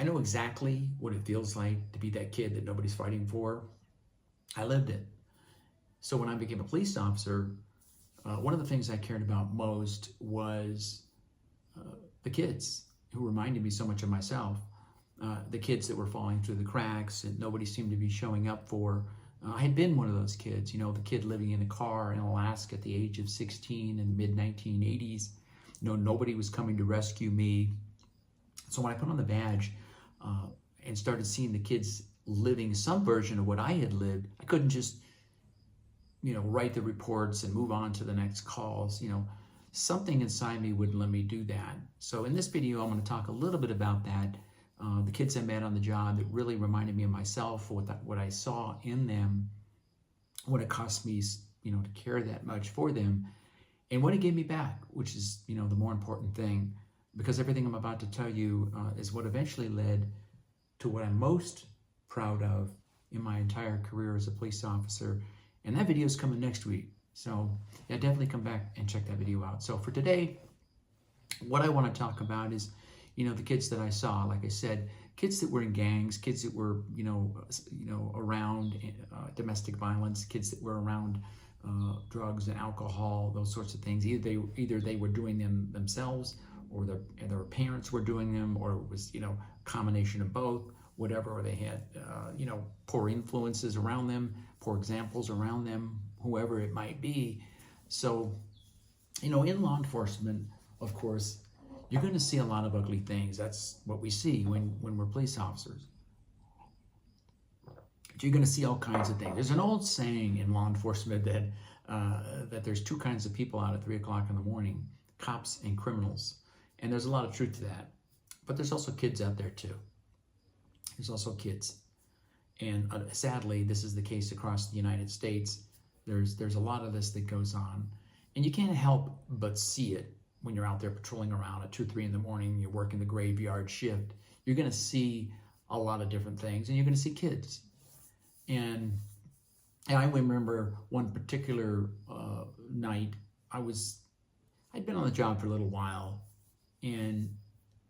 I know exactly what it feels like to be that kid that nobody's fighting for. I lived it. So when I became a police officer, one of the things I cared about most was the kids who reminded me so much of myself. The kids that were falling through the cracks and nobody seemed to be showing up for. I had been one of those kids, the kid living in a car in Alaska at the age of 16 in the mid 1980s. Nobody was coming to rescue me. So when I put on the badge and started seeing the kids living some version of what I had lived, I couldn't just, write the reports and move on to the next calls. Something inside me wouldn't let me do that. So in this video, I'm going to talk a little bit about that. The kids I met on the job that really reminded me of myself, what I saw in them, what it cost me, to care that much for them, and what it gave me back, which is, the more important thing, because everything I'm about to tell you is what eventually led to what I'm most proud of in my entire career as a police officer. And that video is coming next week. So yeah, definitely come back and check that video out. So for today, what I want to talk about is, the kids that I saw, like I said, kids that were in gangs, kids that were, around domestic violence, kids that were around drugs and alcohol, those sorts of things. Either they were doing them themselves, or their parents were doing them, or it was, a combination of both, whatever, or they had, poor influences around them, poor examples around them, whoever it might be. So, in law enforcement, of course, you're going to see a lot of ugly things. That's what we see when we're police officers. You're going to see all kinds of things. There's an old saying in law enforcement that there's two kinds of people out at 3 o'clock in the morning, cops and criminals. And there's a lot of truth to that. But there's also kids out there too. There's also kids. And sadly, this is the case across the United States. There's a lot of this that goes on. And you can't help but see it when you're out there patrolling around at 2, 3 in the morning, you're working the graveyard shift. You're going to see a lot of different things, and you're going to see kids. And I remember one particular night, I'd been on the job for a little while, and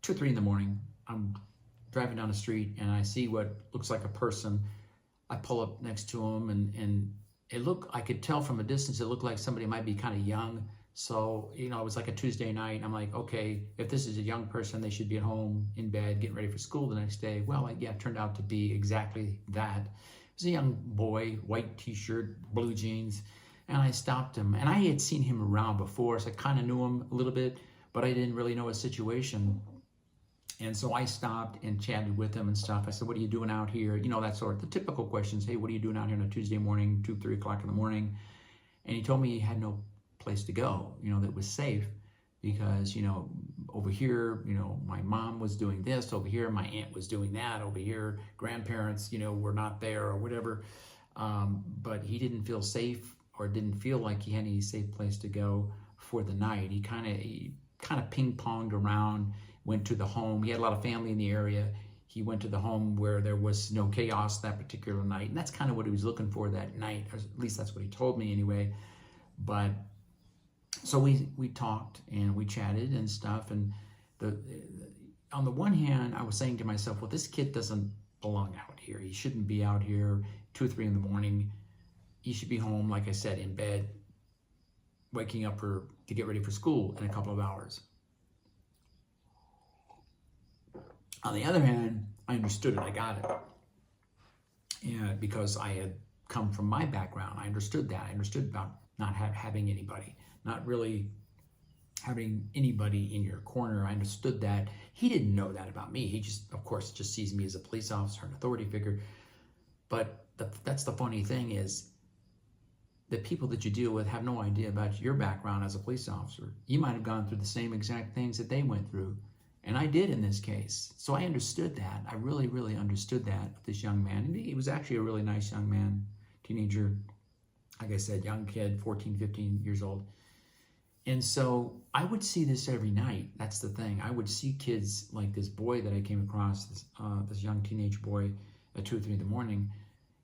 2 or 3 in the morning, I'm driving down the street and I see what looks like a person. I pull up next to him, and I could tell from a distance, it looked like somebody might be kind of young. So, it was like a Tuesday night. I'm like, okay, if this is a young person, they should be at home in bed, getting ready for school the next day. Well, it turned out to be exactly that. It was a young boy, white t-shirt, blue jeans, and I stopped him. And I had seen him around before, so I kind of knew him a little bit, but I didn't really know his situation. And so I stopped and chatted with him and stuff. I said, what are you doing out here? That sort of the typical questions. Hey, what are you doing out here on a Tuesday morning, 2, 3 o'clock in the morning? And he told me he had no place to go, that was safe, because, over here, my mom was doing this, over here, my aunt was doing that, over here, grandparents, were not there or whatever. But he didn't feel safe, or didn't feel like he had any safe place to go for the night. He kind of ping-ponged around, went to the home. He had a lot of family in the area. He went to the home where there was no chaos that particular night. And that's kind of what he was looking for that night, or at least that's what he told me anyway. But so we talked and we chatted and stuff. And on the one hand, I was saying to myself, well, this kid doesn't belong out here. He shouldn't be out here 2 or 3 in the morning. He should be home, like I said, in bed, waking up to get ready for school in a couple of hours. On the other hand, I understood it. I got it. And because I had come from my background, I understood that. I understood about not having anybody, not really having anybody in your corner. I understood that. He didn't know that about me. He just, of course, just sees me as a police officer, an authority figure. But that's the funny thing, is the people that you deal with have no idea about your background as a police officer. You might have gone through the same exact things that they went through. And I did in this case. So I understood that. I really, really understood that with this young man. And he was actually a really nice young man, teenager, like I said, young kid, 14, 15 years old. And so I would see this every night. That's the thing. I would see kids like this boy that I came across, this young teenage boy at 2 or 3 in the morning.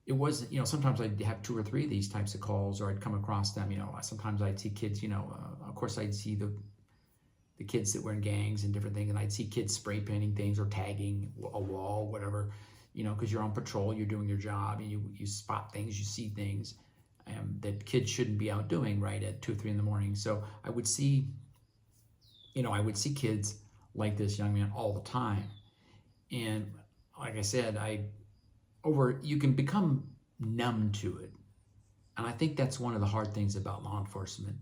It wasn't, sometimes I'd have 2 or 3 of these types of calls, or I'd come across them, sometimes I'd see kids, of course I'd see the kids that were in gangs and different things, and I'd see kids spray painting things or tagging a wall, whatever, because you're on patrol, you're doing your job, and you spot things, you see things that kids shouldn't be out doing right at 2 or 3 in the morning. So I would see, kids like this young man all the time. And like I said, you can become numb to it. And I think that's one of the hard things about law enforcement,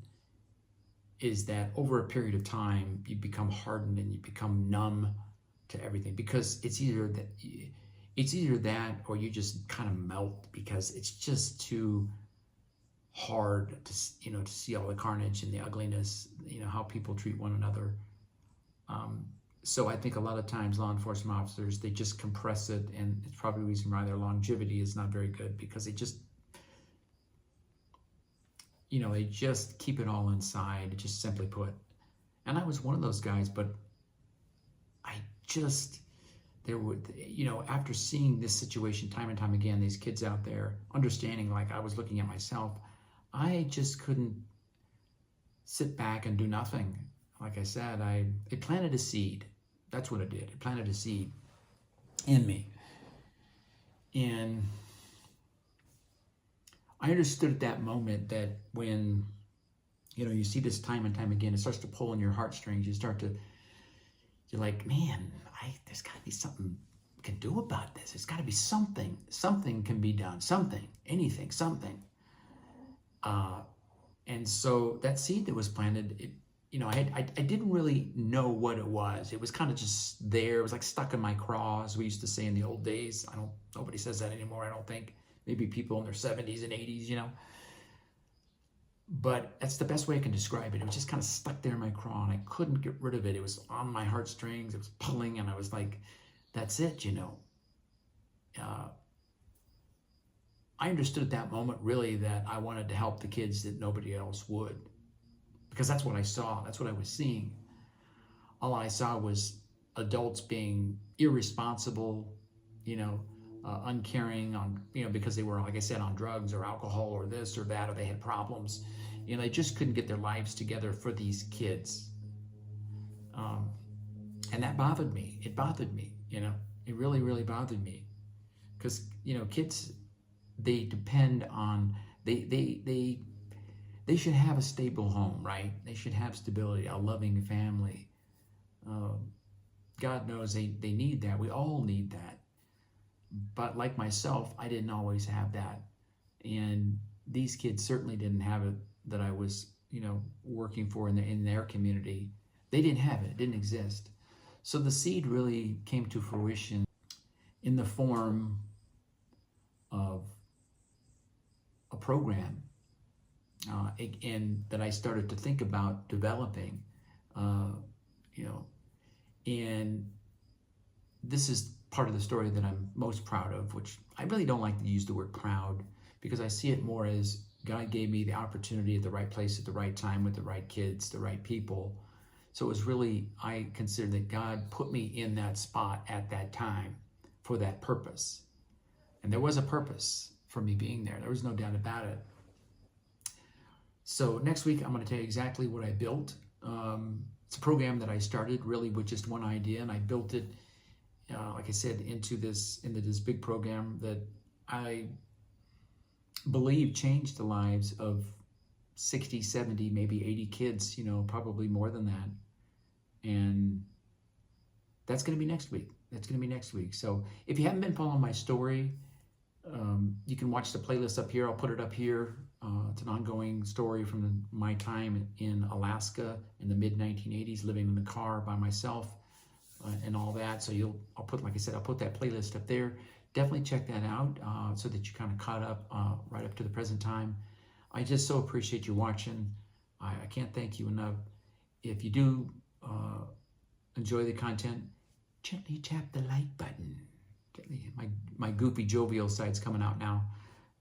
is that over a period of time, you become hardened and you become numb to everything, because it's either that or you just kind of melt, because it's just too hard to see all the carnage and the ugliness, how people treat one another. So I think a lot of times law enforcement officers, they just compress it, and it's probably the reason why their longevity is not very good, because they just keep it all inside, just simply put. And I was one of those guys, but after seeing this situation time and time again, these kids out there, understanding, like I was looking at myself, I just couldn't sit back and do nothing. Like I said, it planted a seed. That's what it did. It planted a seed in me. And I understood at that moment that when, you see this time and time again, it starts to pull on your heartstrings. You're like, man, there's got to be something we can do about this. There's got to be something. Something can be done. Something. Anything. Something. And so that seed that was planted, I didn't really know what it was. It was kind of just there. It was like stuck in my craw, as we used to say in the old days. Nobody says that anymore, I don't think. Maybe people in their 70s and 80s, But that's the best way I can describe it. It was just kind of stuck there in my craw, and I couldn't get rid of it. It was on my heartstrings. It was pulling, and I was like, that's it, I understood at that moment, really, that I wanted to help the kids that nobody else would. Because that's what I saw. That's what I was seeing. All I saw was adults being irresponsible, uncaring because they were, like I said, on drugs or alcohol or this or that, or they had problems. They just couldn't get their lives together for these kids. And that bothered me. It bothered me, It really, really bothered me. Because, kids, they depend on, they should have a stable home, right? They should have stability, a loving family. God knows they need that. We all need that. But like myself, I didn't always have that. And these kids certainly didn't have it that I was, working for in their community. They didn't have it. It didn't exist. So the seed really came to fruition in the form of a program, and that I started to think about developing, and this is part of the story that I'm most proud of, which I really don't like to use the word proud, because I see it more as God gave me the opportunity at the right place at the right time with the right kids, the right people. So it was really, I consider that God put me in that spot at that time for that purpose. And there was a purpose for me being there. There was no doubt about it. So next week, I'm going to tell you exactly what I built. It's a program that I started really with just one idea, and I built it, like I said, into this big program that I believe changed the lives of 60, 70, maybe 80 kids, probably more than that. And that's going to be next week. So if you haven't been following my story, you can watch the playlist up here. I'll put it up here. It's an ongoing story from my time in Alaska in the mid-1980s, living in the car by myself and all that. So I'll put that playlist up there. Definitely check that out so that you're kind of caught up right up to the present time. I just so appreciate you watching. I can't thank you enough. If you do enjoy the content, gently tap the like button. My goofy jovial side's coming out now.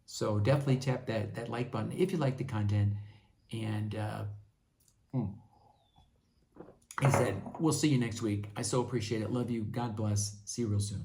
So definitely tap that like button if you like the content. And like I said, we'll see you next week. I so appreciate it. Love you. God bless. See you real soon.